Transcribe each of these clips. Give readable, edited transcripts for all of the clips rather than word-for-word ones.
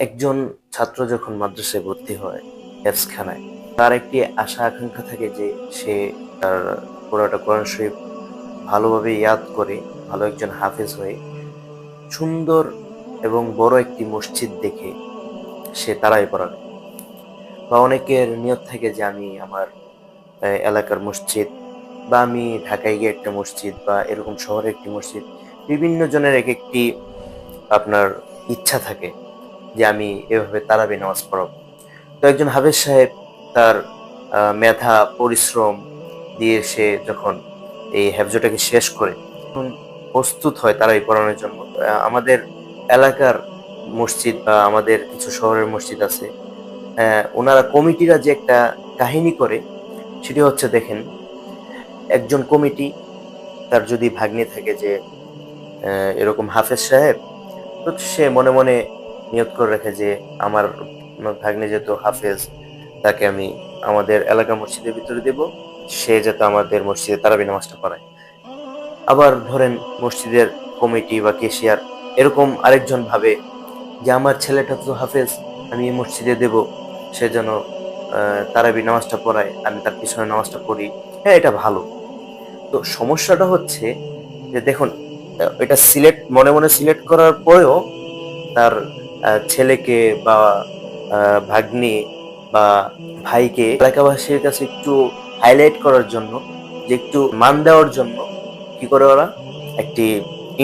একজন ছাত্র যখন মাদ্রাসায় ভর্তি হয় হেফজখানায়, তার একটি আশা আকাঙ্ক্ষা থাকে যে সে তার পুরোটা কোরআন শরীফ ভালোভাবে ইয়াদ করে ভালো একজন হাফেজ হয়ে সুন্দর এবং বড় একটি মসজিদ দেখে সে তারাই পড়াবে। বা অনেকের নিয়ত থাকে যে আমি আমার এলাকার মসজিদ বা আমি ঢাকায় গিয়ে একটা মসজিদ বা এরকম শহরে একটি মসজিদ, বিভিন্ন জনের এক একটি আপনার ইচ্ছা থাকে যে আমি এভাবে তারাবি নামাজ পড়াবো। তো একজন হাফেজ সাহেব তার মেধা পরিশ্রম দিয়ে সে যখন এই হেফজোটাকে শেষ করে তখন প্রস্তুত হয় তারাবি পড়ানোর জন্য। আমাদের এলাকার মসজিদ বা আমাদের কিছু শহরের মসজিদ আছে, ওনারা কমিটিরা যে একটা কাহিনী করে সেটি হচ্ছে, দেখেন, একজন কমিটি তার যদি ভাগ্নে থাকে যে এরকম হাফেজ সাহেব, তো সে মনে মনে নিয়ত করে রাখে যে আমার ভাগ্নে যেহেতু হাফেজ, তাকে আমি আমাদের এলাকার মসজিদের ভিতরে দেব, সে যাতে আমাদের মসজিদে তারাবি নামাজটা পড়ায়। আবার ধরেন মসজিদের কমিটি বা কেশিয়ার এরকম আরেকজন ভাবে যে আমার ছেলেটা তো হাফেজ, আমি এই মসজিদে দেব, সে যেন তারাবি নামাজটা পড়ায়, আমি তার পিছনে নামাজটা পড়ি। হ্যাঁ, এটা ভালো। তো সমস্যাটা হচ্ছে যে দেখুন, এটা সিলেক্ট মনে মনে সিলেক্ট করার পরেও তার ছেলেকে বা ভাগ্নি বা ভাইকে এলাকাবাসীর কাছে একটু হাইলাইট করার জন্য, যে একটু মান দেওয়ার জন্য কি করে ওরা একটি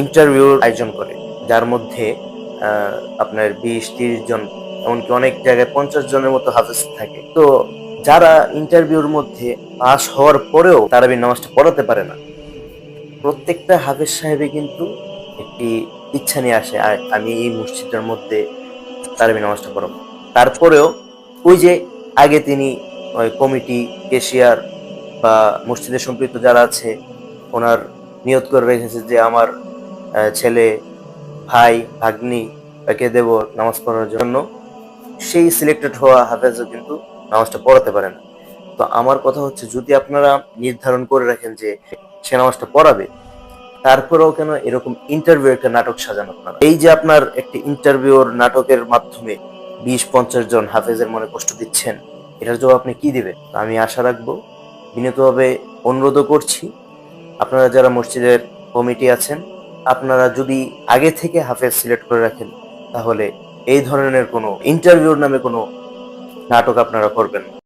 ইন্টারভিউর আয়োজন করে, যার মধ্যে আপনার 20-30 জন, এমনকি অনেক জায়গায় 50 জনের মতো হাফেজ থাকে। তো যারা ইন্টারভিউর মধ্যে পাস হওয়ার পরেও তারাবির নামাজটা পড়াতে পারে না, প্রত্যেকটা হাফেজ সাহেবে কিন্তু একটি ইচ্ছা নিয়ে আসে, আমি এই মসজিদের মধ্যে তারাবি নামাজটা পড়াবো। তারপরেও ওই যে আগে তিনি ওই কমিটি, কেশিয়ার বা মসজিদের সম্পৃক্ত যারা আছে, ওনার নিয়ত করে রেখেছে যে আমার ছেলে, ভাই, ভাগ্নি একে দেব নামাজ পড়ার জন্য, সেই সিলেক্টেড হওয়া হাফেজও কিন্তু নামাজটা পড়াতে পারে না। তো আমার কথা হচ্ছে, যদি আপনারা নির্ধারণ করে রাখেন যে সে নামাজটা পড়াবে, তারপরেও কেন এরকম ইন্টারভিউ একটা নাটক সাজানো আপনারা? এই যে আপনার একটি ইন্টারভিউর নাটকের মাধ্যমে 20-50 জন হাফেজের মনে কষ্ট দিচ্ছেন, এটার জবাব আপনি কি দিবেন? আমি আশা রাখবো, বিনীতভাবে অনুরোধ করছি, আপনারা যারা মসজিদের কমিটি আছেন, আপনারা যদি আগে থেকে হাফেজ সিলেক্ট করে রাখেন, তাহলে এই ধরনের কোনো ইন্টারভিউর নামে কোনো নাটক আপনারা করবেন না।